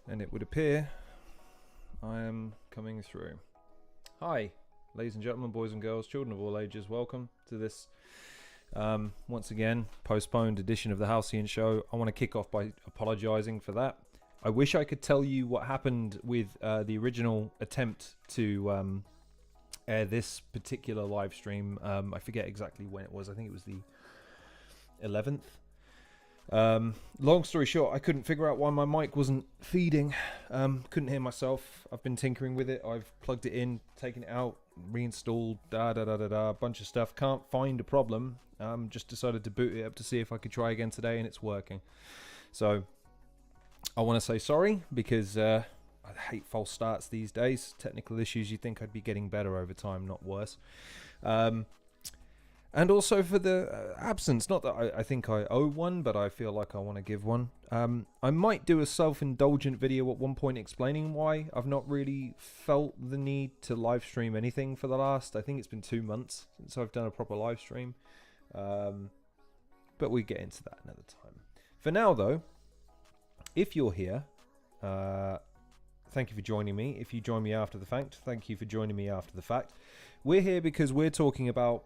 and it would appear I am coming through. Hi, ladies and gentlemen, boys and girls, children of all ages, welcome to this once again postponed edition of the Halcyon Show. I want to kick off by apologizing for that. I wish I could tell you what happened with the original attempt to air this particular live stream. I forget exactly when it was. I think it was the 11th. Long story short, I couldn't figure out why my mic wasn't feeding. Couldn't hear myself. I've been tinkering with it. I've plugged it in, taken it out, reinstalled, bunch of stuff. Can't find a problem. Just decided to boot it up to see if I could try again today, and it's working. So I want to say sorry because I hate false starts these days. Technical issues. You think I'd be getting better over time, not worse. And also for the absence, not that I think I owe one, but I feel like I want to give one. I might do a self-indulgent video at one point explaining why I've not really felt the need to live stream anything for the last, I think it's been 2 months since I've done a proper live stream. But we get into that another time. For now though, if you're here, thank you for joining me. If you join me after the fact, thank you for joining me after the fact. We're here because we're talking about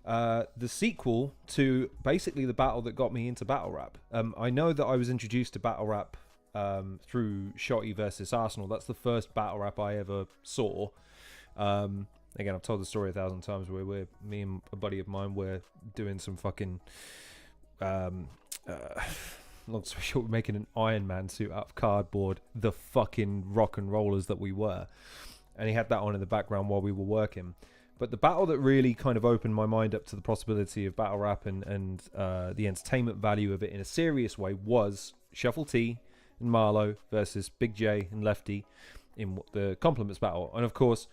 the sequel to basically the battle that got me into battle rap. I know that I was introduced to battle rap through Shotty versus Arsenal. That's the first battle rap I ever saw. Again, I've told the story 1,000 times where me and a buddy of mine were doing some fucking long story short, we're making an Iron Man suit out of cardboard, the fucking rock and rollers that we were, and he had that on in the background while we were working. But the battle that really kind of opened my mind up to the possibility of battle rap and the entertainment value of it in a serious way was Shuffle T and Marlo versus Big J and Lefty in the Compliments battle. And of course,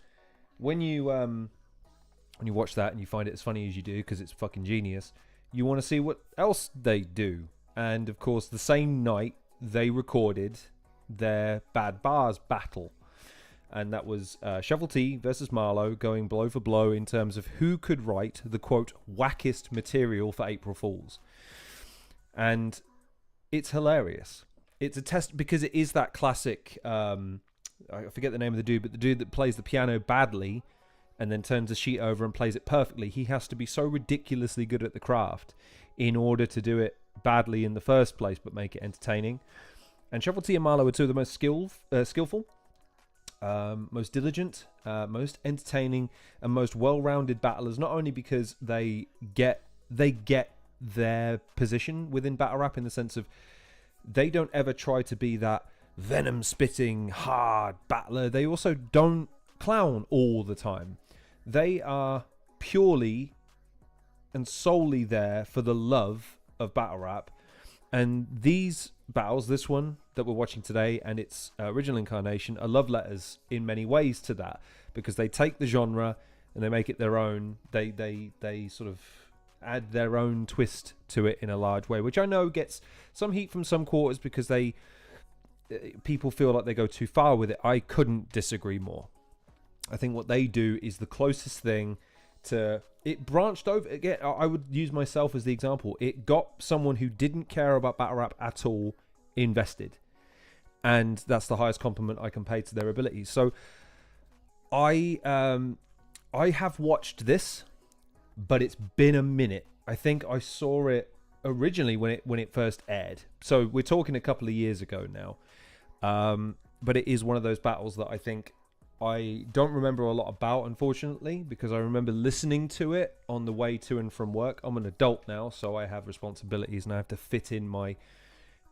when you watch that and you find it as funny as you do because it's fucking genius, you want to see what else they do. And of course, the same night they recorded their Bad Bars battle. And that was Shuffle T versus Marlo going blow for blow in terms of who could write the, quote, wackest material for April Fools. And it's hilarious. It's a test because it is that classic, I forget the name of the dude, but the dude that plays the piano badly and then turns the sheet over and plays it perfectly. He has to be so ridiculously good at the craft in order to do it badly in the first place, but make it entertaining. And Shuffle T and Marlo are two of the most skillful, most diligent, most entertaining, and most well-rounded battlers. Not only because they get their position within battle rap in the sense of they don't ever try to be that venom-spitting hard battler. They also don't clown all the time. They are purely and solely there for the love of battle rap. And these battles, this one that we're watching today and its original incarnation, are love letters in many ways to that, because they take the genre and they make it their own. They sort of add their own twist to it in a large way, which I know gets some heat from some quarters because people feel like they go too far with it. I couldn't disagree more. I think what they do is the closest thing to it. Branched over again. I would use myself as the example. It got someone who didn't care about battle rap at all invested, and that's the highest compliment I can pay to their abilities. So I have watched this, but it's been a minute. I think I saw it originally when it first aired, so we're talking a couple of years ago now. But it is one of those battles that I think I don't remember a lot about, unfortunately, because I remember listening to it on the way to and from work. I'm an adult now, so I have responsibilities and I have to fit in my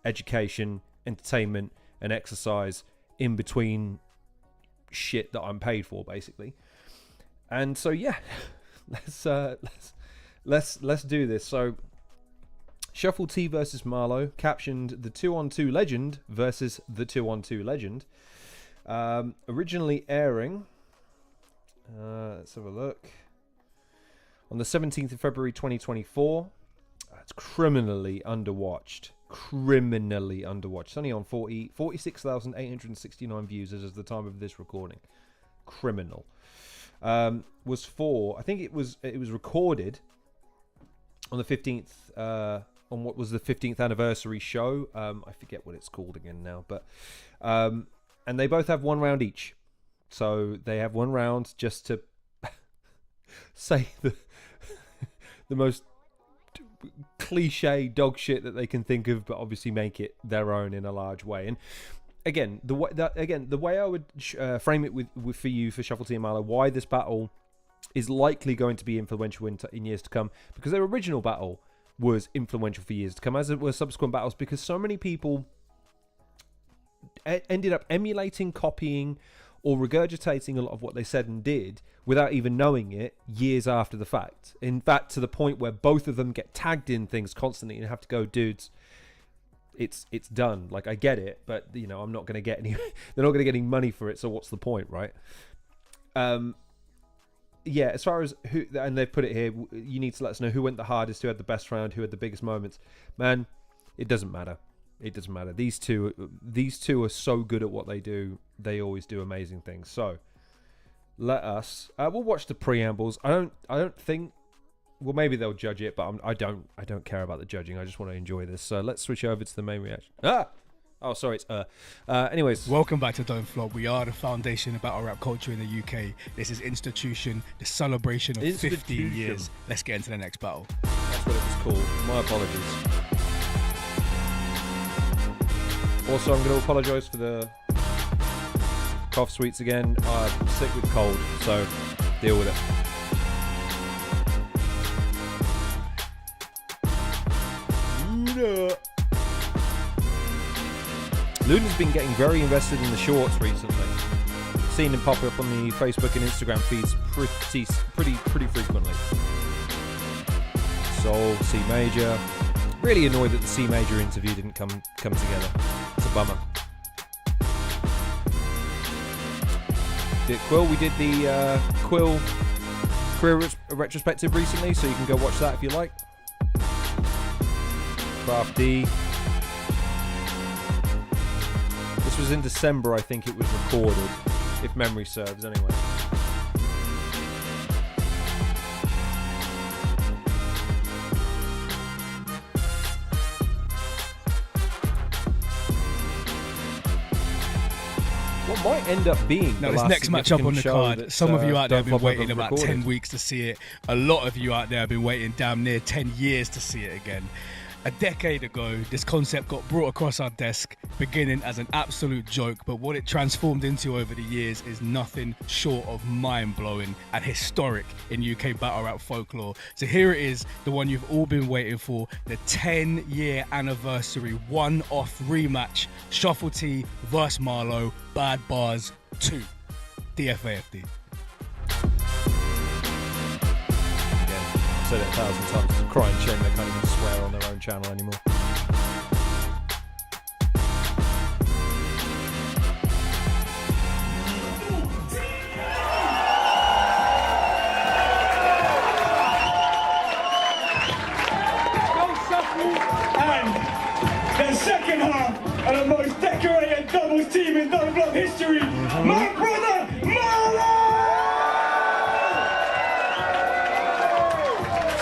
education, entertainment, and exercise in between shit that I'm paid for, basically. And so yeah, let's do this. So Shuffle T versus Marlo, captioned the 2-on-2 legend versus the 2-on-2 legend. Originally airing, let's have a look, on the 17th of February 2024. It's criminally underwatched. It's only on 46,869 views as of the time of this recording. Criminal. I think it was recorded on the 15th on what was the 15th anniversary show. I forget what it's called again now, but and they both have 1 round each. So they have 1 round just to say the most cliche dog shit that they can think of, but obviously make it their own in a large way. And again, the way I would frame it for you, for Shuffle T and Marlo, why this battle is likely going to be influential in years to come, because their original battle was influential for years to come, as it were subsequent battles, because so many people ended up emulating, copying, or regurgitating a lot of what they said and did without even knowing it years after the fact. In fact, to the point where both of them get tagged in things constantly and have to go, dudes, it's done. Like, I get it, but you know, I'm not going to get any. They're not going to get any money for it. So what's the point, right? Yeah. As far as who, and they've put it here, you need to let us know who went the hardest, who had the best round, who had the biggest moments. Man, it doesn't matter. It doesn't matter. These two are so good at what they do. They always do amazing things. So let us. We'll watch the preambles. I don't think. Well, maybe they'll judge it, but I don't care about the judging. I just want to enjoy this. So let's switch over to the main reaction. Oh, sorry, it's anyways. Welcome back to Don't Flop. We are the foundation of battle rap culture in the UK. This is Institution, the celebration of 15 years. Let's get into the next battle. That's what it was called. My apologies. Also, I'm going to apologise for the cough sweets again. I'm sick with cold, so deal with it. Luna's been getting very invested in the shorts recently. Seen him pop up on the Facebook and Instagram feeds pretty frequently. Soul, C major. Really annoyed that the C major interview didn't come together. It's a bummer. Quill, we did the Quill career retrospective recently, so you can go watch that if you like. Craft D. This was in December, I think it was recorded, if memory serves anyway. What might end up being now, this next matchup on the card, some of you out there have been waiting about 10 weeks to see it. A lot of you out there have been waiting damn near 10 years to see it again. A decade ago, this concept got brought across our desk, beginning as an absolute joke, but what it transformed into over the years is nothing short of mind-blowing and historic in UK battle rap folklore. So here it is, the one you've all been waiting for, the 10-year anniversary one-off rematch, Shuffle T vs Marlo, Bad Bars 2, DFAFD. Said it 1,000 times. It's a crying shame they can't even swear on their own channel anymore. And the second half of the most decorated doubles team in Don't Flop history, my brother Marlo!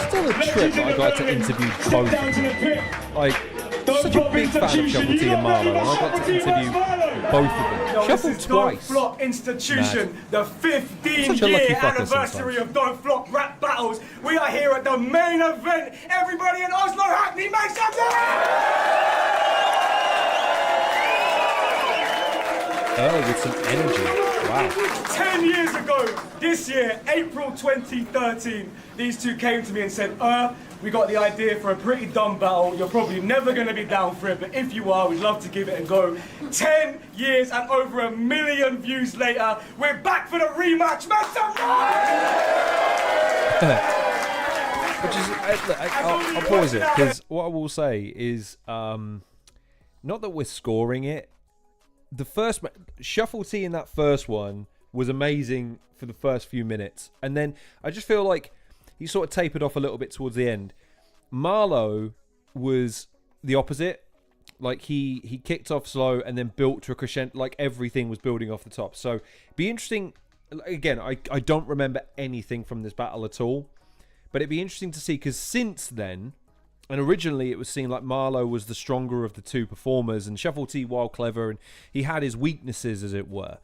Still a trip that I got to interview both. Like, such a big fan of Shuffle T and Marlo, and I got to interview both of them. Shuffle twice. Don't Flop Institution, the 15-year anniversary of Don't Flop rap battles. We are here at the main event. Everybody in Oslo, Hackney, make some Oh, with some energy. Wow. 10 years ago, this year, April 2013, these two came to me and said, we got the idea for a pretty dumb battle. You're probably never going to be down for it, but if you are, we'd love to give it a go. 10 years and over 1 million views later, we're back for the rematch. Make some Which is, I'll pause it, because what I will say is, not that we're scoring it. The first Shuffle T in that first one was amazing for the first few minutes, and then I just feel like he sort of tapered off a little bit towards the end. Marlo was the opposite. Like he kicked off slow and then built to a crescendo. Like everything was building off the top. So be interesting. Again, I don't remember anything from this battle at all, but it'd be interesting to see, because since then And originally it was seen like Marlo was the stronger of the two performers, and Shuffle T, while clever, and he had his weaknesses, as it were.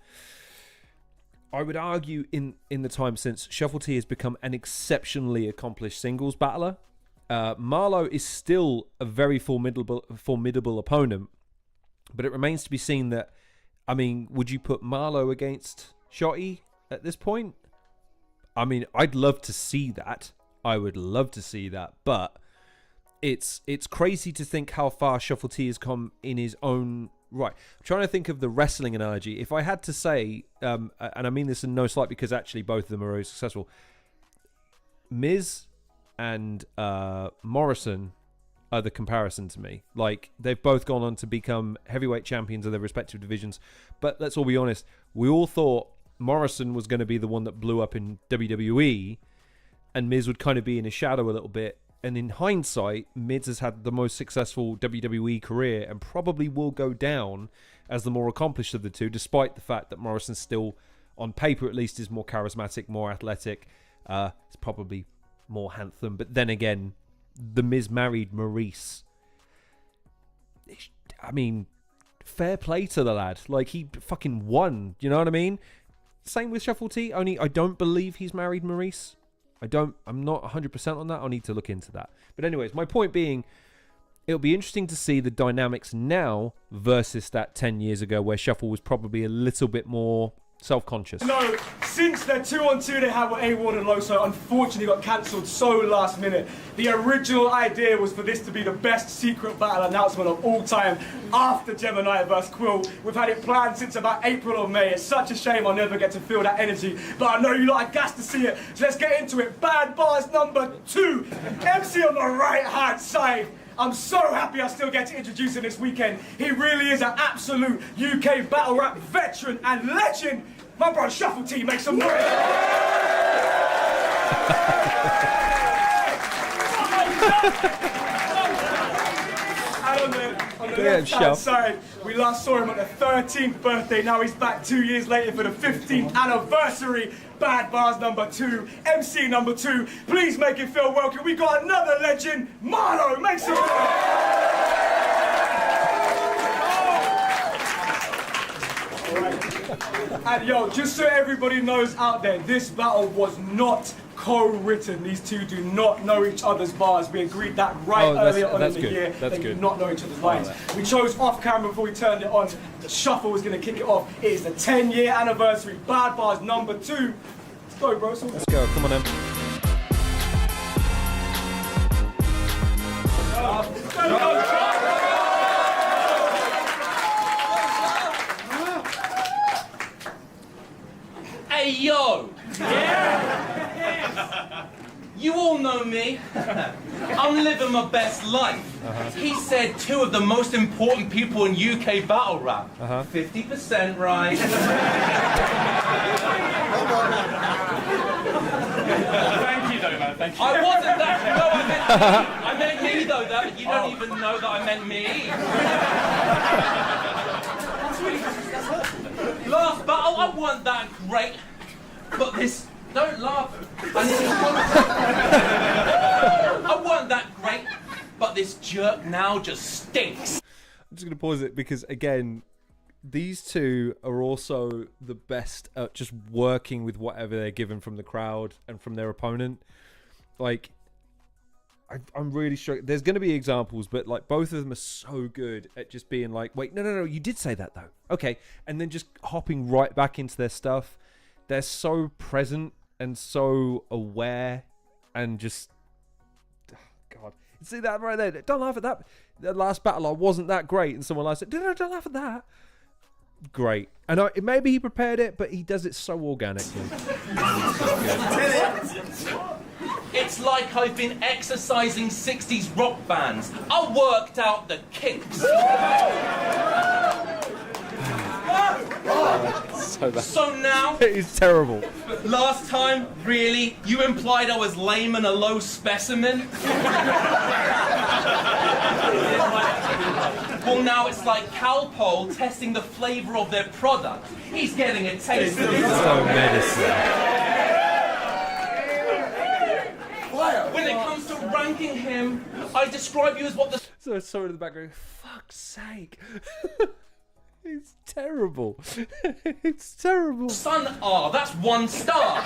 I would argue in the time since, Shuffle T has become an exceptionally accomplished singles battler. Marlo is still a very formidable opponent, but it remains to be seen that, I mean, would you put Marlo against Shotty at this point? I mean, I'd love to see that. I would love to see that, but it's crazy to think how far Shuffle T has come in his own right. I'm trying to think of the wrestling analogy. If I had to say, and I mean this in no slight because actually both of them are very successful, Miz and Morrison are the comparison to me. Like, they've both gone on to become heavyweight champions of their respective divisions, but let's all be honest, we all thought Morrison was going to be the one that blew up in WWE, and Miz would kind of be in his shadow a little bit. And in hindsight, Miz has had the most successful WWE career and probably will go down as the more accomplished of the two, despite the fact that Morrison still, on paper at least, is more charismatic, more athletic. It's probably more handsome. But then again, the Miz married Maurice. I mean, fair play to the lad. Like, he fucking won. You know what I mean? Same with Shuffle T, only I don't believe he's married Maurice. I'm not 100% on that. I'll need to look into that. But anyways, my point being, it'll be interesting to see the dynamics now versus that 10 years ago where Shuffle was probably a little bit more self-conscious. No, since their 2-on-2 they had with A-Ward and Loso unfortunately got cancelled so last minute. The original idea was for this to be the best secret battle announcement of all time after Gemini vs Quill. We've had it planned since about April or May. It's such a shame I'll never get to feel that energy, but I know you lot are gassed to see it, so let's get into it. Bad Bars number 2, MC on the right hand side. I'm so happy I still get to introduce him this weekend. He really is an absolute UK battle rap veteran and legend. My bro Shuffle T, make some noise. And on the left-hand side, we last saw him on the 13th birthday. Now he's back 2 years later for the 15th anniversary. Bad Bars number 2, MC number 2. Please make him feel welcome. We got another legend, Marlo. Make some noise. And yo, just so everybody knows out there, this battle was not co-written. These two do not know each other's bars. We agreed that earlier on in the year. They do not know each other's lines. We chose off camera before we turned it on. The Shuffle was going to kick it off. It is the 10-year anniversary. Bad Bars number 2. Let's go, bro. Let's go. Come on, then. Hey, yo! Yeah! You all know me. I'm living my best life. He said 2 of the most important people in UK battle rap. 50% right. Thank you, though, man. Thank you. I wasn't that. No, I meant me, though. That you don't even know that I meant me. Last battle, I wasn't that great, but this. Don't laugh. I wasn't that great, but this jerk now just stinks. I'm just going to pause it because, again, these two are also the best at just working with whatever they're given from the crowd and from their opponent. Like, I'm really sure there's going to be examples, but like both of them are so good at just being like, wait, no, you did say that though. Okay. And then just hopping right back into their stuff. They're so present and so aware and just, oh God. See that right there? Don't laugh at that. The last battle, I wasn't that great. And someone else said, no, don't laugh at that. Great. And maybe he prepared it, but he does it so organically. It's like I've been exercising 60s rock bands. I worked out the kinks. So now, it is terrible. Last time, really, you implied I was lame and a low specimen? Well, now it's like Calpol testing the flavor of their product. He's getting a taste of his own medicine. When it comes to ranking him, I describe you as what the... So someone in the background, fuck's sake. It's terrible. It's terrible. Sun are. That's 1 star.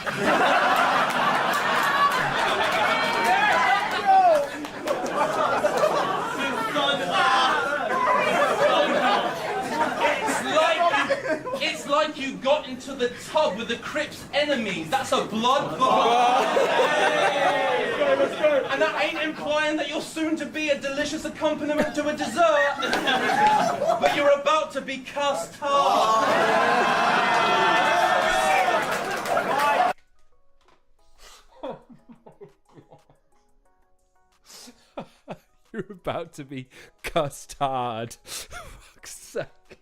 It's like you got into the tub with the Crips' enemies. That's a blood bath. And that ain't implying that you're soon to be a delicious accompaniment to a dessert. But you're about to be cast hard. You're about to be cussed hard. Fuck's sake.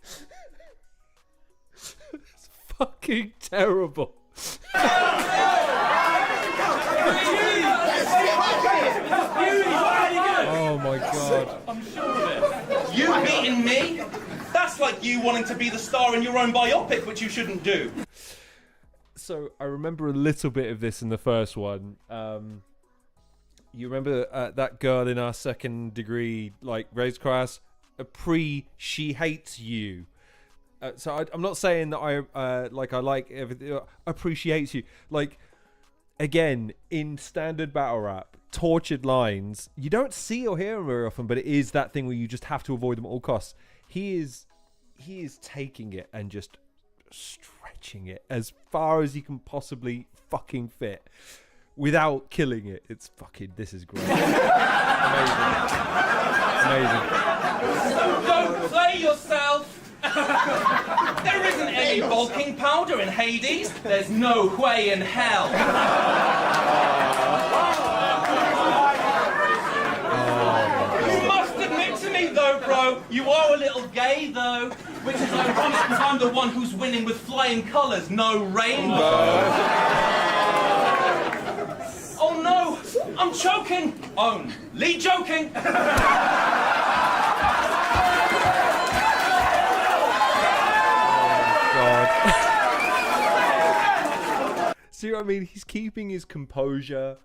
It's fucking terrible. Oh my god. I'm sure of it. You beating me? That's like you wanting to be the star in your own biopic, which you shouldn't do. So I remember a little bit of this in the first one. You remember that girl in our second degree, like, race class? She hates you. So I'm not saying that I like everything. Appreciates you. Like, again, in standard battle rap, tortured lines, you don't see or hear them very often, but it is that thing where you just have to avoid them at all costs. He is taking it and just stretching it as far as he can possibly fucking fit without killing it. It's fucking, this is great. Amazing. Don't play yourself. There isn't any bulking powder in Hades. There's no way in hell. You must admit to me though, bro, you are a little gay though. Which is ironic because I'm the one who's winning with flying colours, no rainbow. Oh no, I'm choking. Only joking. See what I mean? He's keeping his composure.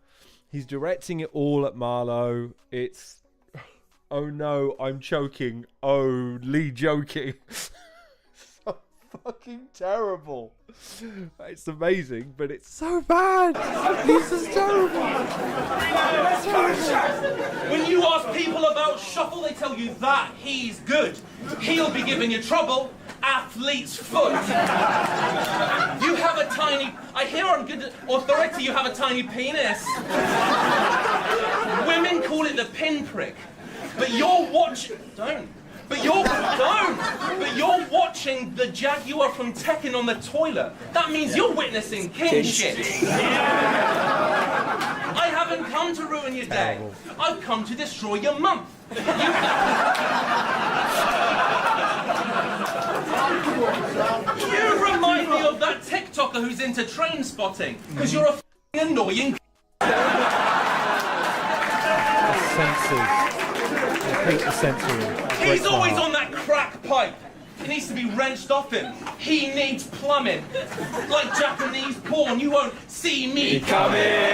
He's directing it all at Marlo. It's, oh no, I'm choking. Only joking. So fucking terrible. It's amazing, but it's so bad. This is terrible. When you ask people about Shuffle, they tell you that he's good. He'll be giving you trouble. Athlete's foot. You have a tiny... I hear on good authority you have a tiny penis. Women call it the pinprick. But you're watching... But you're watching the Jaguar from Tekken on the toilet. That means you're witnessing king shit. I haven't come to ruin your day. I've come to destroy your month. You remind me of that TikToker who's into train spotting, because you're a f***ing annoying. The senses. I hate the sensory. He's always on that crack pipe. It needs to be wrenched off him. He needs plumbing. Like Japanese porn, you won't see me coming.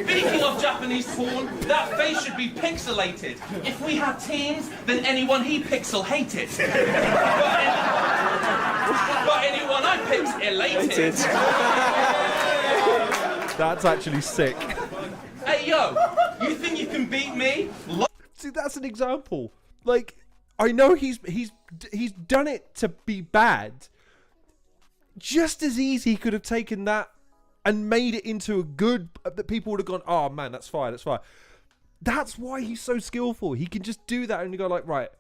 Speaking of Japanese porn, that face should be pixelated. If we had teams, then anyone he pixel hated. But anyone I pixel elated. That's actually sick. Hey yo, you think you can beat me? See, that's an example. Like, I know he's done it to be bad. Just as easy he could have taken that and made it into a good, that people would have gone, oh man, that's fine, that's fine. That's why he's so skillful. He can just do that and you go like, right,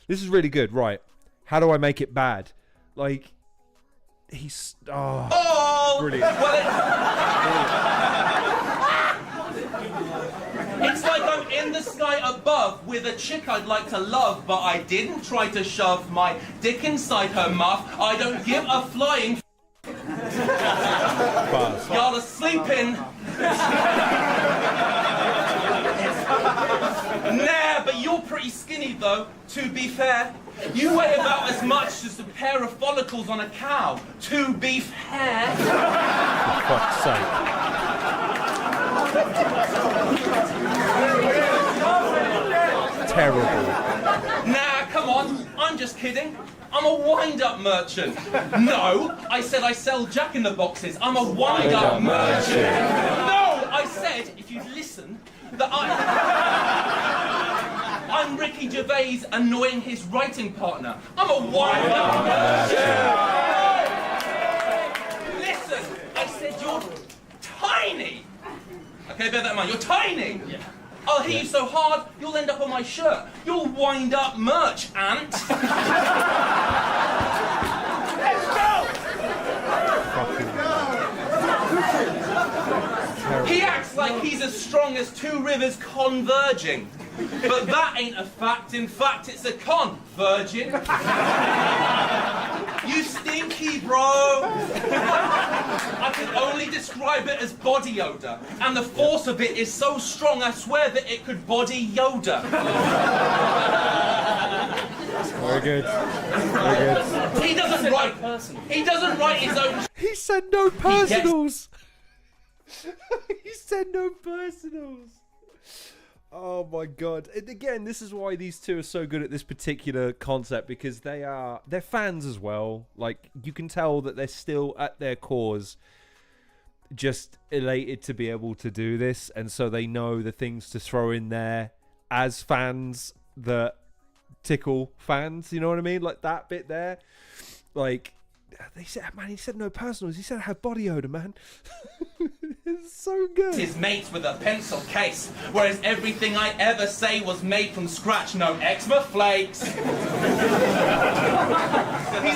this is really good, right, how do I make it bad? Like, he's, brilliant. It's like I'm in the sky above with a chick I'd like to love, but I didn't try to shove my dick inside her muff. I don't give a flying Y'all are sleeping. Nah, but you're pretty skinny though, to be fair. You weigh about as much as a pair of follicles on a cow, to be fair. For fuck's sake. Terrible. Nah, come on, I'm just kidding. I'm a wind-up merchant. No, I said I sell jack-in-the-boxes. I'm a wind-up merchant. No, I said, if you'd listen, that I'm Ricky Gervais annoying his writing partner. I'm a wind-up merchant. Listen, I said you're tiny. Okay, bear that in mind. You're tiny. Yeah. I'll hit you so hard, you'll end up on my shirt. You'll wind up merch, ant. Let's go! He acts like he's as strong as two rivers converging. But that ain't a fact. In fact, it's a converging. You stinky, bro. I can only describe it as body odor. And the force of it is so strong, I swear that it could body Yoda. Very good. Very good. He doesn't write his own... He said no personals. He said no personals. Oh my god. And again, this is why these two are so good at this particular concept, because they're fans as well. Like, you can tell that they're still at their cores just elated to be able to do this, and so they know the things to throw in there as fans that tickle fans, you know what I mean? Like that bit there. Like, they said, man, he said no personals. He said I have body odor, man. It's so good. His mates with a pencil case, whereas everything I ever say was made from scratch. No eczema flakes. He's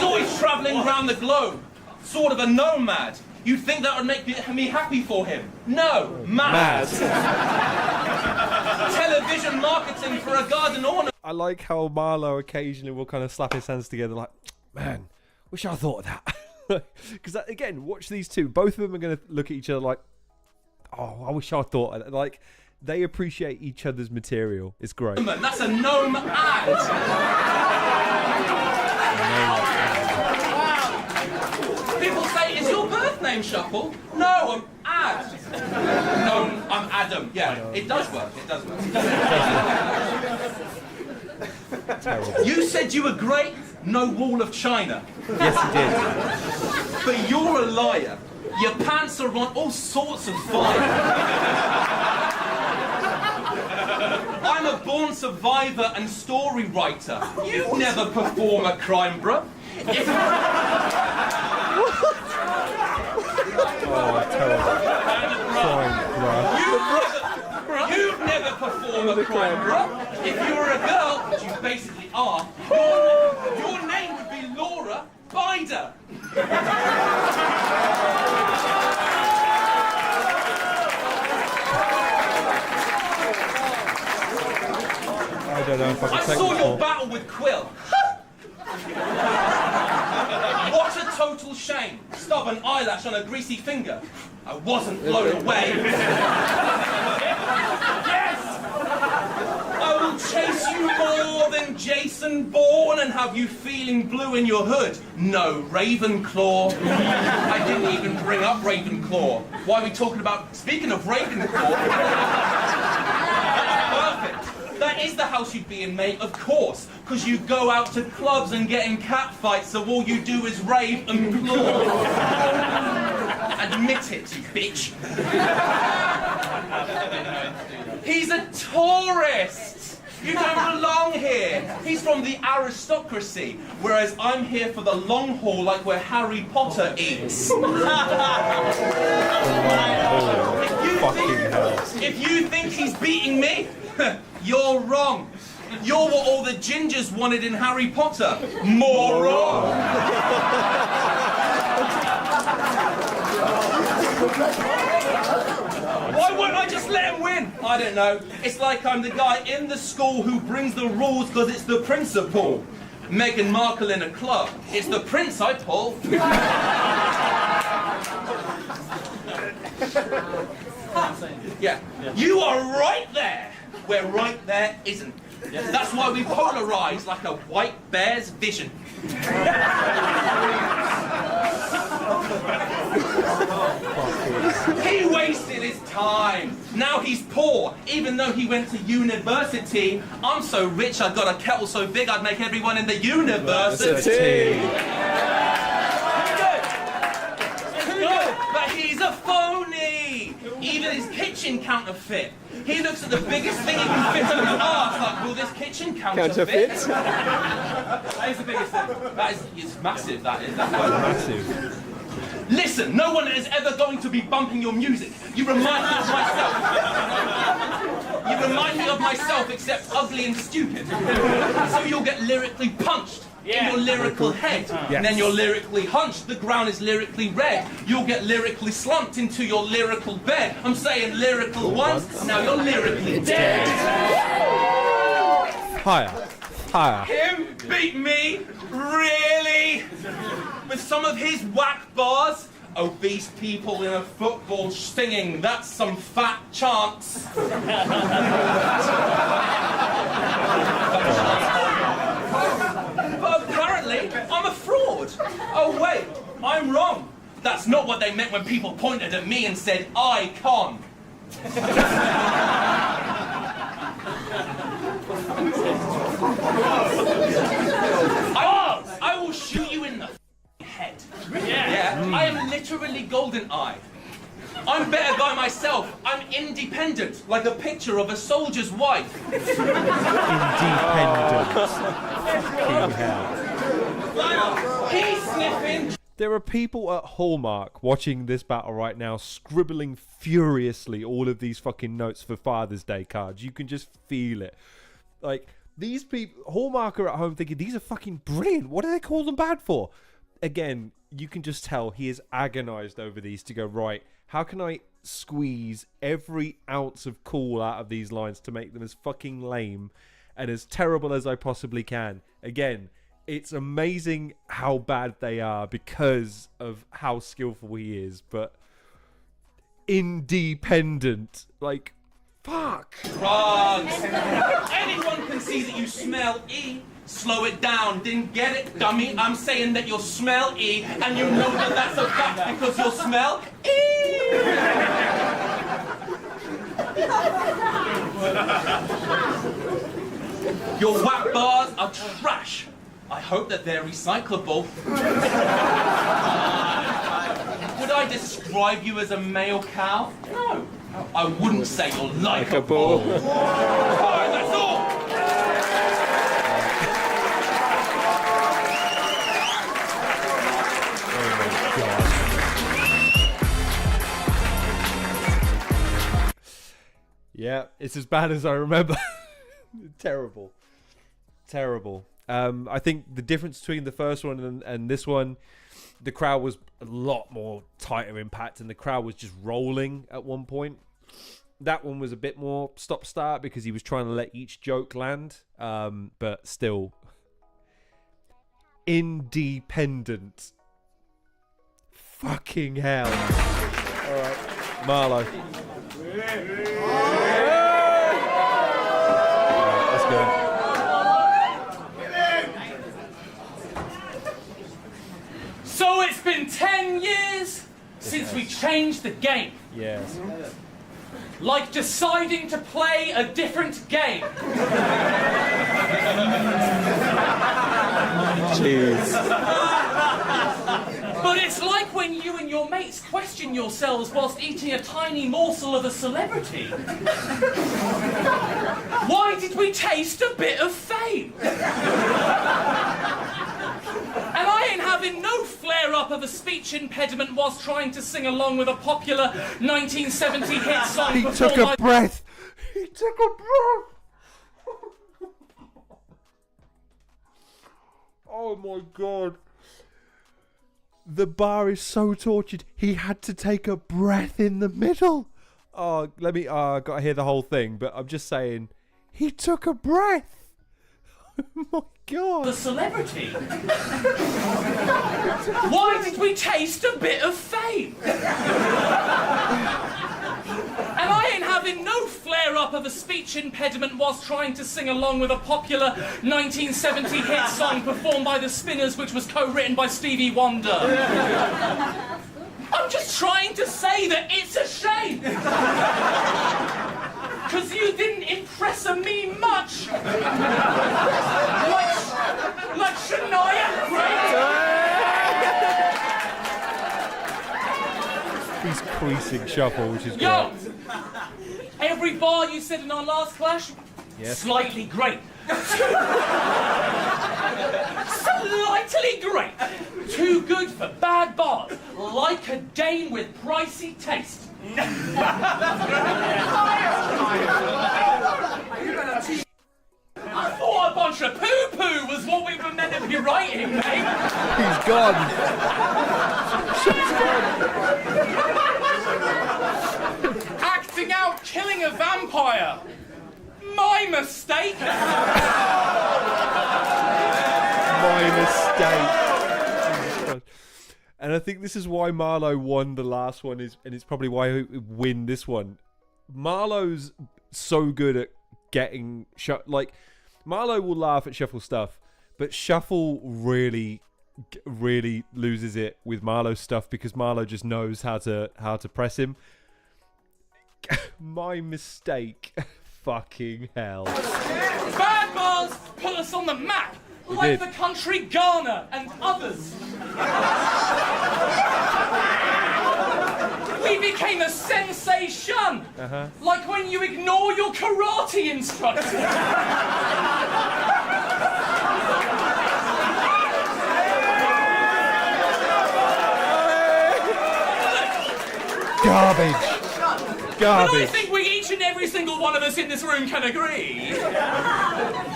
always travelling around the globe, sort of a nomad. You'd think that would make me happy for him. No, mad. Television marketing for a garden ornament. I like how Marlo occasionally will kind of slap his hands together like, man, wish I thought of that. Because again, watch these two. Both of them are going to look at each other like, oh, I wish I thought of that. Like, they appreciate each other's material. It's great. That's a gnome ad. People say, is your birth name Shuffle? No, I'm Ad. No, I'm Adam. Yeah, it does work. It does work. Terrible. You said you were great. No wall of China. Yes, he did. But you're a liar. Your pants are on all sorts of fire. I'm a born survivor and story writer. You never perform a crime, bruh. Oh, terrible. You'd never perform a crime, bruh. If you were a girl, which you basically are, your name would be Laura Bider. I don't know if I can take saw your battle with Quill. What a total shame. Stubborn eyelash on a greasy finger. I wasn't blown away. Yes! I will chase you more than Jason Bourne and have you feeling blue in your hood. No, Ravenclaw. I didn't even bring up Ravenclaw. Why are we talking about... Speaking of Ravenclaw... Perfect. That is the house you'd be in, mate, of course. Because you go out to clubs and get in cat fights, so all you do is rave and claw. Admit it, you bitch. He's a tourist. You don't belong here. He's from the aristocracy, whereas I'm here for the long haul, like where Harry Potter eats. If you think he's beating me, you're wrong. You're what all the gingers wanted in Harry Potter. Moron! Why won't I just let him win? I don't know. It's like I'm the guy in the school who brings the rules because it's the principal. Meghan Markle in a club. It's the prince I pull. Yeah. You are right there. where right there isn't. That's why we polarize like a white bear's vision. He wasted his time. Now he's poor, even though he went to university. I'm so rich, I got a kettle so big I'd make everyone in the university. But he's a phony. Even his kitchen counterfeit. He looks at the biggest thing he can fit on his arse, like, will this kitchen counterfeit? That is the biggest thing. That is, it's massive, that is. That's massive. Listen, no one is ever going to be bumping your music. You remind me of myself. You remind me of myself, except ugly and stupid. So you'll get lyrically punched in your lyrical head. And then you're lyrically hunched, the ground is lyrically red. You'll get lyrically slumped into your lyrical bed. I'm saying lyrical once, now you're lyrically dead. Higher. Higher. Him beat me? Really? With some of his whack bars? Obese people in a football singing, that's some fat chance. But apparently, I'm a fraud. Oh wait, I'm wrong. That's not what they meant when people pointed at me and said, icon. I will shoot you in the head. Yeah. I am literally golden-eyed. I'm better by myself. I'm independent, like a picture of a soldier's wife. Independent. He's sniffing. There are people at Hallmark watching this battle right now, scribbling furiously all of these fucking notes for Father's Day cards. You can just feel it. Like, these people, Hallmark are at home thinking, these are fucking brilliant. What do they call them bad for? Again, you can just tell he is agonized over these to go, right, how can I squeeze every ounce of cool out of these lines to make them as fucking lame and as terrible as I possibly can? Again, it's amazing how bad they are because of how skillful he is, but independent, like, fuck. Drugs. Anyone can see that you smell E. Slow it down. Didn't get it, dummy. I'm saying that you'll smell E, and you know that that's a fact because you'll smell E. Your whack bars are trash. I hope that they're recyclable. Would I describe you as a male cow? No. I wouldn't say you're likeable. Alright, that's all. Yeah, it's as bad as I remember. Terrible. Terrible. I think the difference between the first one and this one, the crowd was a lot more tighter impact and the crowd was just rolling at one point. That one was a bit more stop-start because he was trying to let each joke land. But still, independent. Fucking hell. All right, Marlo. Let's go. So it's been 10 years since we changed the game. Yes. Like deciding to play a different game. Jeez. But it's like when you and your mates question yourselves whilst eating a tiny morsel of a celebrity. Why did we taste a bit of fame? And I ain't having no flare-up of a speech impediment whilst trying to sing along with a popular 1970 hit song. He took a breath. He took a breath. Oh my god. The bar is so tortured. He had to take a breath in the middle. Oh, I gotta hear the whole thing, but I'm just saying, he took a breath. Oh my god. The celebrity. Why did we taste a bit of fame? And I ain't having no flare flare-up of a speech impediment whilst trying to sing along with a popular 1970 hit song performed by the Spinners, which was co-written by Stevie Wonder. I'm just trying to say that it's a shame. Because you didn't impress me much. Like Shania Twain. He's creasing Shuffle, which is Yo! great. Every bar you said in our last clash, Yes. slightly great. Slightly great. Too good for bad bars. Like a dame with pricey taste. I thought a bunch of poo-poo was what we were meant to be writing, mate. He's gone. Acting out killing a vampire. My mistake. My mistake. And I think this is why Marlo won the last one, and it's probably why he win this one. Marlo's so good at getting like Marlo will laugh at Shuffle stuff, but Shuffle really loses it with Marlo's stuff because Marlo just knows how to press him. My mistake. Fucking hell. Bad bars put us on the map. Like the country Ghana and others. We became a sensation. Like when you ignore your karate instructor. Garbage. And I think we each and every single one of us in this room can agree.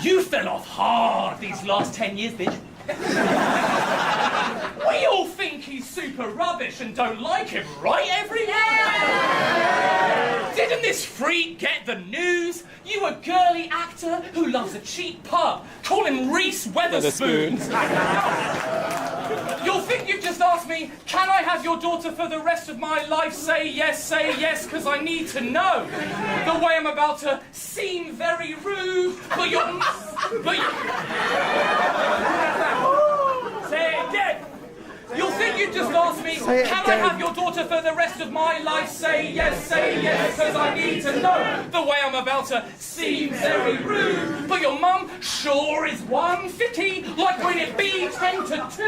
You fell off hard these last 10 years, bitch. We all think he's super rubbish and don't like him, right, everyone? Didn't this freak get the news? You a girly actor who loves a cheap pub. Call him Reese Weatherspoon. You'll think you've just asked me, can I have your daughter for the rest of my life? Say yes, because I need to know. The way I'm about to seem very rude, but you're... Say it again. You'll think you just asked me, can I have your daughter for the rest of my life? Say yes, because I need to know. The way I'm about to seem very rude, but your mum sure is 150, like when it be 10 to 2.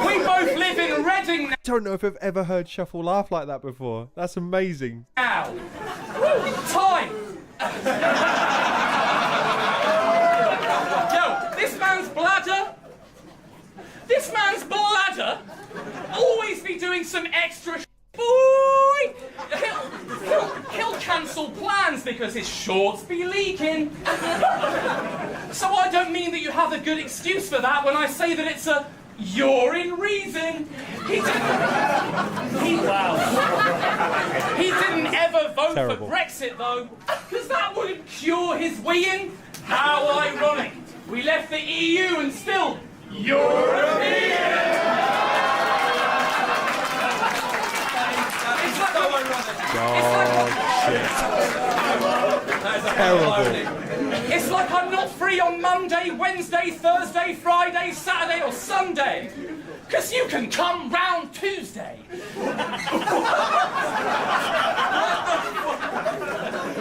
We both live in Reading now. I don't know if I've ever heard Shuffle laugh like that before. That's amazing. Time. Yo, this man's bladder always be doing some extra boy. He'll cancel plans because his shorts be leaking. So I don't mean that you have a good excuse for that when I say that it's a you're in reason. He didn't ever vote for Brexit though, because that wouldn't cure his weeing. How ironic. We left the EU and still European. Terrible. It's like I'm not free on Monday, Wednesday, Thursday, Friday, Saturday or Sunday. Because you can come round Tuesday.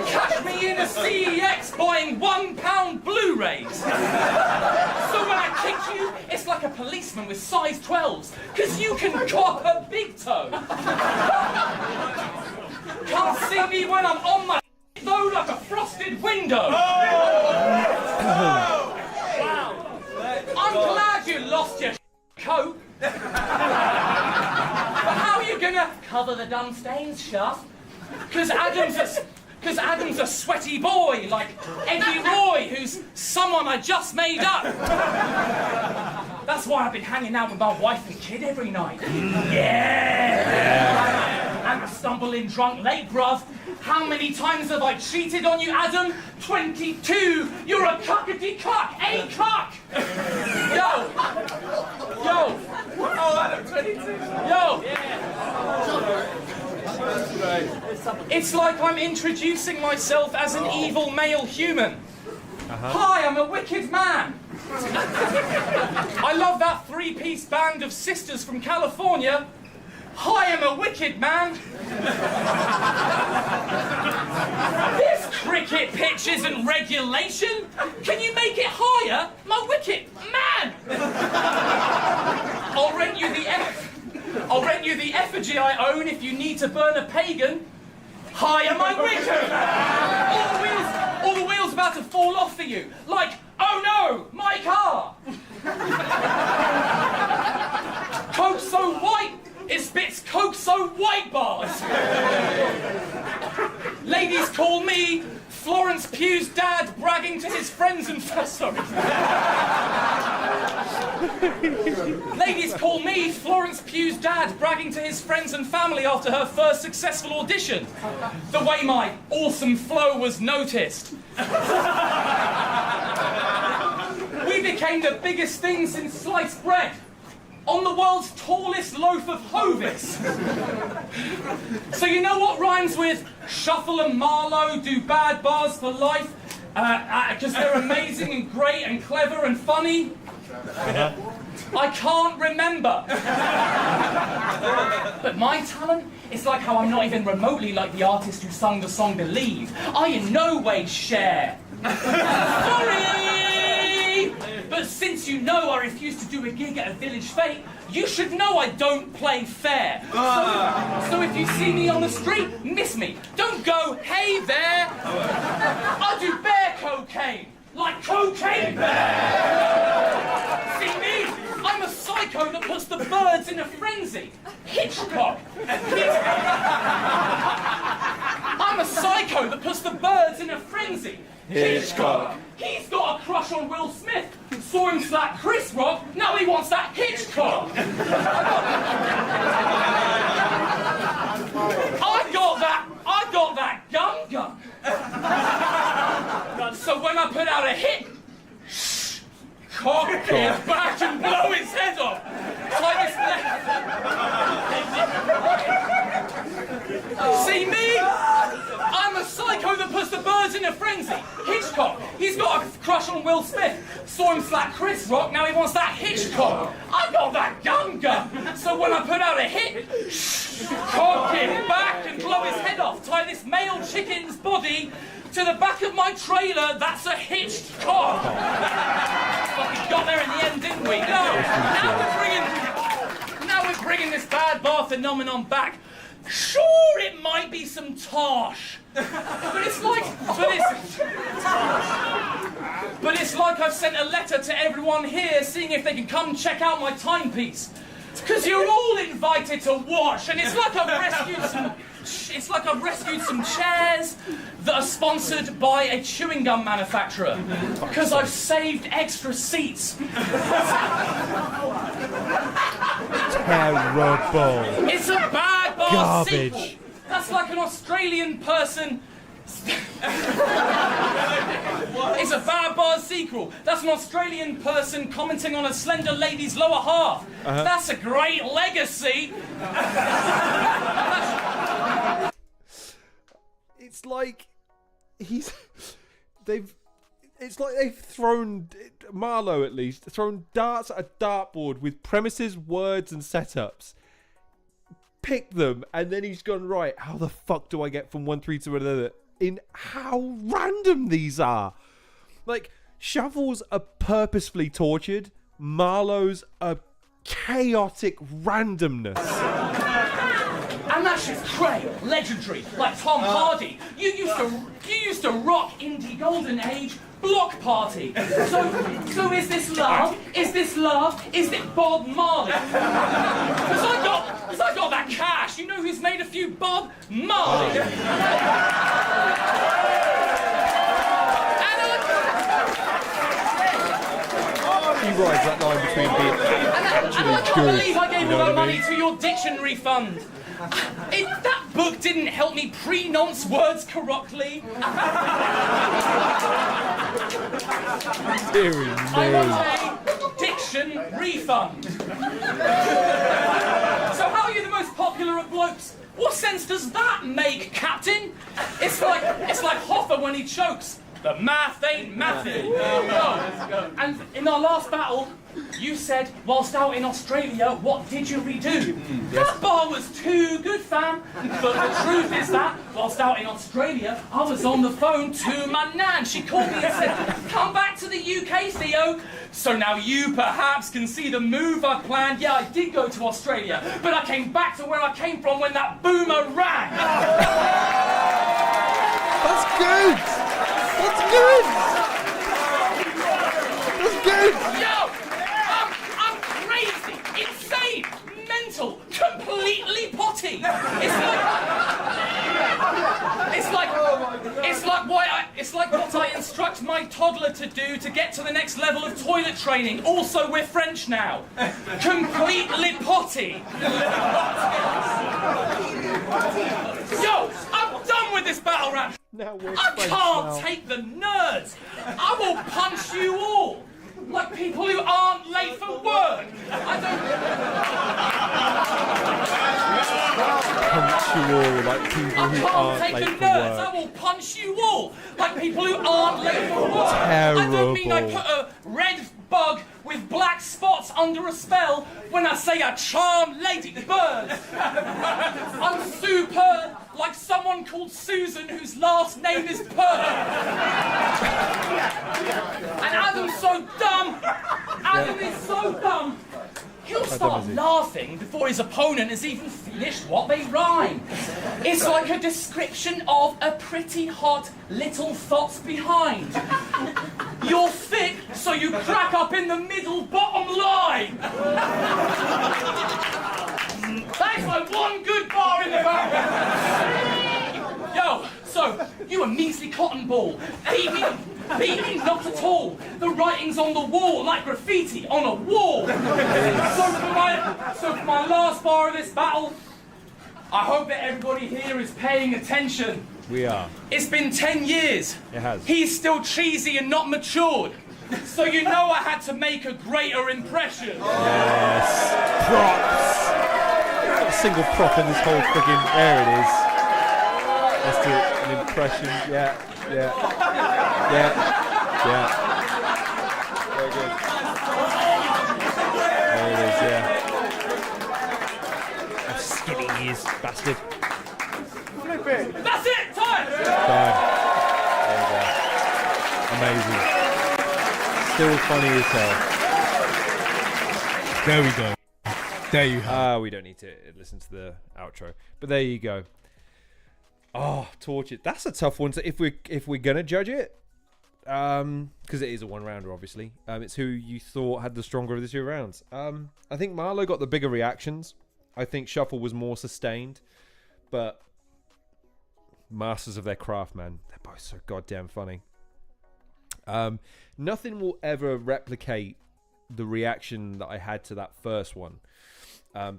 Catch me in a CEX buying £1 Blu-rays. So when I kick you, it's like a policeman with size 12s. Because you can cop a big toe. Can't see me when I'm on my though like a frosted window. Wow. I'm glad you lost your coat. But how are you gonna cover the dumb stains, Shuff? Because Adam's a sweaty boy like Eddie Roy, who's someone I just made up. That's why I've been hanging out with my wife and kid every night. Yeah. And I stumble in drunk late, bruv, How many times have I cheated on you, Adam? 22. You're a cuckety cuck, a cuck. Yo. Oh, Adam, 22. Yo. It's like I'm introducing myself as an evil male human. Hi, I'm a wicked man. I love that three-piece band of sisters from California. Hi, I'm a wicked man. This cricket pitch isn't regulation. Can you make it higher, my wicked man? I'll rent you the effigy I own if you need to burn a pagan. Hi, am I wicked man? All the wheels about to fall off for you. Like, oh no, my car. Coke so white, it spits Coke so white bars. Ladies call me Florence Pugh's dad bragging to his friends and Ladies call me Florence Pugh's dad bragging to his friends and family after her first successful audition. The way my awesome flow was noticed. We became the biggest thing since sliced bread. On the world's tallest loaf of Hovis. So you know what rhymes with Shuffle and Marlo do bad bars for life? Because they're amazing and great and clever and funny? I can't remember. But my talent is like how I'm not even remotely like the artist who sung the song Believe. I in no way share. Sorry! But since you know I refuse to do a gig at a Village Fete, you should know I don't play fair. So if you see me on the street, miss me. Don't go, hey there. I do bear cocaine, like Cocaine Bear. See me? I'm a psycho that puts the birds in a frenzy. Hitchcock. I'm a psycho that puts the birds in a frenzy. Hitchcock. He's got a crush on Will Smith. Saw him slap Chris Rock. Now he wants that Hitchcock. I got that gun. So when I put out a hit, cock his back and blow his head off. Like this. See me? I'm a psycho that puts the birds in a frenzy. Hitchcock. He's got a crush on Will Smith. Saw him slap Chris Rock. Now he wants that Hitchcock. I got that gun. So when I put out a hit, cock him back and blow his head off. Tie this male chicken's body to the back of my trailer. That's a hitched cock. Fucking got there in the end, didn't we? No. Now we're bringing this bad bar phenomenon back. Sure, it might be some tosh, but it's like I've sent a letter to everyone here, seeing if they can come check out my timepiece. Because you're all invited to watch, and it's like I've rescued some chairs that are sponsored by a chewing gum manufacturer. Because I've saved extra seats. Terrible. It's a bad bar Garbage. sequel. That's like an Australian person. It's a bad bar sequel. That's an Australian person commenting on a slender lady's lower half. That's a great legacy. It's like they've thrown Marlo, at least, thrown darts at a dartboard with premises, words, and setups. Picked them, and then he's gone, right, how the fuck do I get from one tree to another? In how random these are. Like, Shuffles are purposefully tortured. Marlo's a chaotic randomness. And that shit's great, legendary, like Tom Hardy. You used to rock indie golden age block party. So is this love? Is this love? Is it Bob Marley? Because I got that cash. You know who's made a few Bob Marley? He rides that line between being... actually I can't good. believe I gave You know all that what I money mean? to your dictionary fund. That book didn't help me pronounce words correctly. Deary I me. want a diction refund. So how are you the most popular of blokes? What sense does that make, Captain? It's like Hoffa when he chokes. The math ain't mathin'. No. And in our last battle, you said, whilst out in Australia, what did you redo? That bar was too good, fam. But the truth is that, whilst out in Australia, I was on the phone to my nan. She called me and said, come back to the UK, Theo. So now you perhaps can see the move I planned. Yeah, I did go to Australia, but I came back to where I came from when that boomer rang. That's good. That's good. That's good. Yo, I'm crazy, insane, mental, completely potty. It's like what I instruct my toddler to do to get to the next level of toilet training. Also, we're French now. Completely potty. Yo, I'm done with this battle rap. Now we're I French can't now. take the nerds. I will punch you all. Like people who aren't late for work. I Punch you all like people who can't aren't take late the for nerds. work. I will punch you all. Like people who aren't late for work. I don't mean I Terrible. put a red bug with black spots under a spell when I say I charm lady birds. I'm super like someone called Susan whose last name is Pearl. And Adam's so dumb. Adam is so dumb. He'll start laughing before his opponent has even finished what they rhyme. It's like a description of a pretty hot little thoughts behind. You're thick, so you crack up in the middle bottom line. That's my one good bar in the background. Yo, so you a measly cotton ball. Beat me not at all. The writing's on the wall like graffiti on a wall. So for my last bar of this battle, I hope that everybody here is paying attention. We are. It's been 10 years. It has. He's still cheesy and not matured. So you know I had to make a greater impression. Yes. Props. Not a single prop in this whole friggin'. There it is. Let's do an impression. Yeah. Yeah. Very good. There it is. Yeah. How skinny he is, bastard. That's it, time! Fine. There we go. Amazing. Still funny as hell. There we go. There you have. We don't need to listen to the outro, but there you go. Oh, tortured. That's a tough one. So if we're gonna judge it, because it is a one rounder, obviously. It's who you thought had the stronger of the two rounds. I think Marlo got the bigger reactions. I think Shuffle was more sustained, but masters of their craft, man. They're both so goddamn funny. Nothing will ever replicate the reaction that I had to that first one,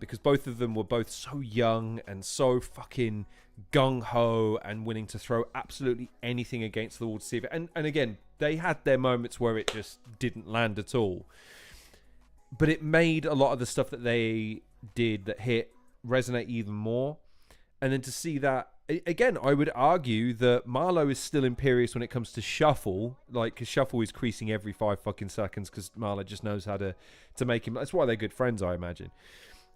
because both of them were both so young and so fucking gung-ho and willing to throw absolutely anything against the wall to see if it, and again, they had their moments where it just didn't land at all, but it made a lot of the stuff that they did that hit resonate even more. And then to see that again, I would argue that Marlo is still imperious when it comes to Shuffle, like, because Shuffle is creasing every 5 fucking seconds because Marlo just knows how to make him. That's why they're good friends, I imagine.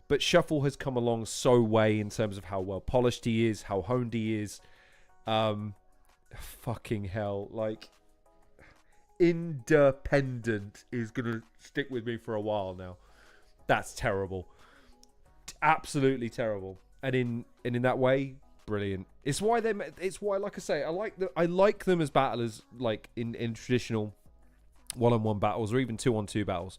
But Shuffle has come along so way in terms of how well polished he is, how honed he is. Fucking hell, like, independent is gonna stick with me for a while now. That's terrible, absolutely terrible. And in that way, brilliant. It's why, like I say, I like them as battlers, like in traditional one-on-one battles or even 2-on-2 battles.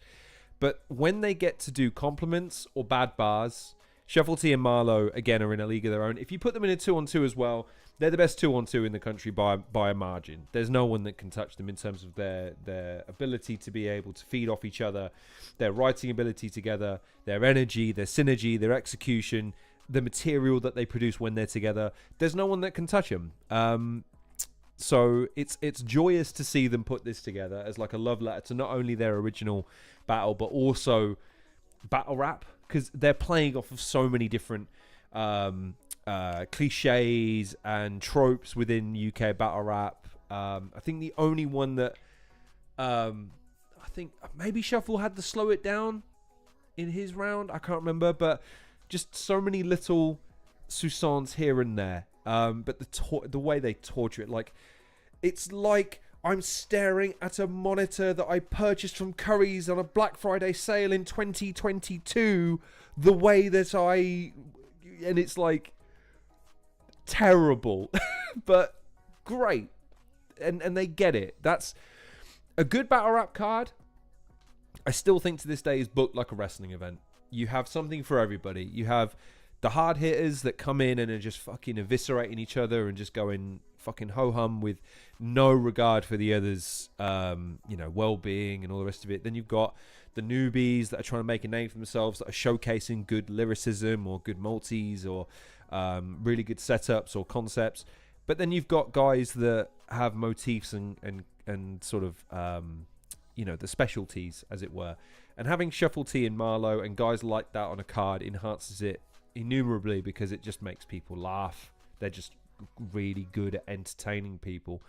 But when they get to do compliments or bad bars, Shuffle T and Marlo, again, are in a league of their own. If you put them in a 2-on-2 as well, they're the best 2-on-2 in the country by a margin. There's no one that can touch them in terms of their ability to be able to feed off each other, their writing ability together, their energy, their synergy, their execution, the material that they produce when they're together. There's no one that can touch them. So it's joyous to see them put this together as like a love letter to not only their original battle, but also battle rap, because they're playing off of so many different cliches and tropes within UK battle rap. I think the only one that I think maybe Shuffle had to slow it down in his round, I can't remember, but just so many little Susans here and there. But the way they torture it, like, it's like I'm staring at a monitor that I purchased from Curry's on a Black Friday sale in 2022. The way that and it's like terrible, but great, and they get it. That's a good battle rap card. I still think to this day is booked like a wrestling event. You have something for everybody. You have the hard hitters that come in and are just fucking eviscerating each other and just going fucking ho-hum with no regard for the others, well-being and all the rest of it. Then you've got the newbies that are trying to make a name for themselves, that are showcasing good lyricism or good multis or really good setups or concepts. But then you've got guys that have motifs and sort of, the specialties, as it were. And having Shuffle T and Marlo and guys like that on a card enhances it innumerably, because it just makes people laugh. They're just really good at entertaining people.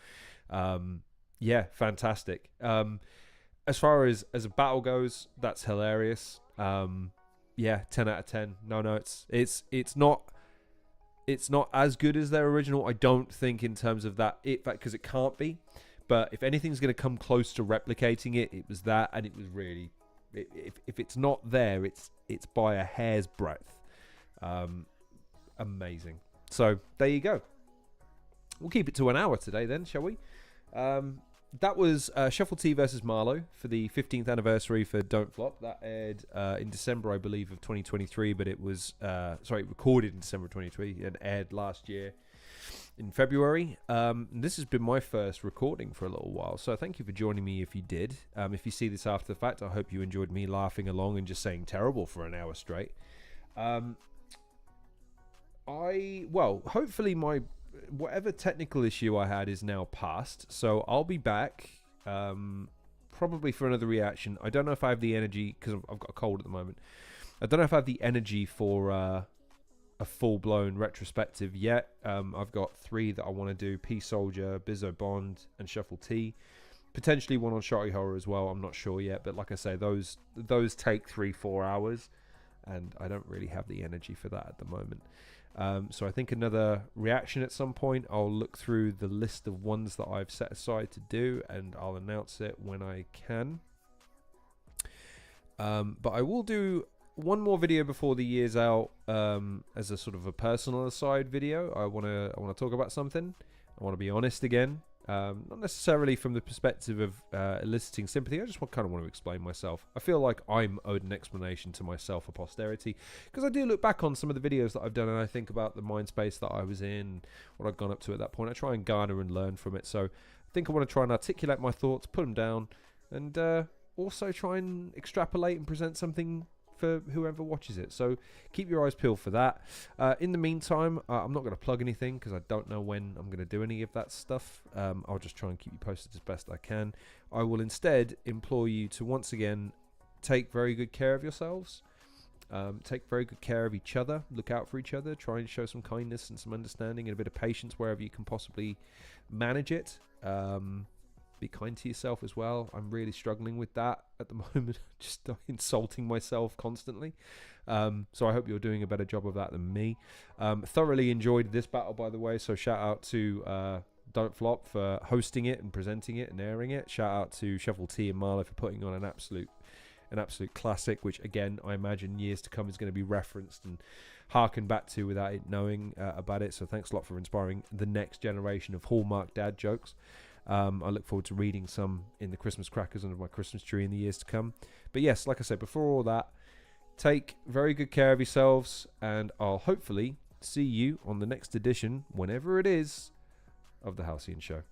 Fantastic. As far as a battle goes, that's hilarious. 10 out of 10. No, it's not as good as their original, I don't think, in terms of that, because it can't be. But if anything's going to come close to replicating it, it was that, and it was really, if it's not there, it's by a hair's breadth. Amazing. So there you go. We'll keep it to an hour today then, shall we? That was Shuffle T versus Marlo for the 15th anniversary for Don't Flop. That aired in December, I believe, of 2023, but it was recorded in December 2023 and aired last year in February. This has been my first recording for a little while, so thank you for joining me if you did. If you see this after the fact, I hope you enjoyed me laughing along and just saying terrible for an hour straight. Hopefully my whatever technical issue I had is now past, so I'll be back probably for another reaction. I don't know if I have the energy, because I've got a cold at the moment. I don't know if I have the energy for a full-blown retrospective yet. I've got 3 that I want to do: P Soldier, Bizzo Bond, and Shuffle T. Potentially one on Shotty Horror as well, I'm not sure yet, but like I say, those take 3-4 hours, and I don't really have the energy for that at the moment. So I think another reaction at some point. I'll look through the list of ones that I've set aside to do, and I'll announce it when I can. But I will do one more video before the year's out, as a sort of a personal aside video. I want to talk about something. I want to be honest again. Not necessarily from the perspective of eliciting sympathy. I just kind of want to explain myself. I feel like I'm owed an explanation to myself for posterity, because I do look back on some of the videos that I've done and I think about the mind space that I was in, what I've gone up to at that point. I try and garner and learn from it. So I think I want to try and articulate my thoughts, put them down, and also try and extrapolate and present something for whoever watches it. So keep your eyes peeled for that. In the meantime, I'm not going to plug anything because I don't know when I'm going to do any of that stuff. I'll just try and keep you posted as best I can. I will instead implore you to once again take very good care of yourselves. Take very good care of each other. Look out for each other. Try and show some kindness and some understanding and a bit of patience wherever you can possibly manage it. Be kind to yourself as well. I'm really struggling with that at the moment. Just insulting myself constantly. So I hope you're doing a better job of that than me. Thoroughly enjoyed this battle, by the way. So shout out to Don't Flop for hosting it and presenting it and airing it. Shout out to Shuffle T and Marlo for putting on an absolute classic, which again I imagine years to come is going to be referenced and harkened back to without it knowing about it. So thanks a lot for inspiring the next generation of Hallmark dad jokes. I look forward to reading some in the Christmas crackers under my Christmas tree in the years to come. But yes, like I said, before all that, Take very good care of yourselves, and I'll hopefully see you on the next edition, whenever it is, of the Halcyon Show.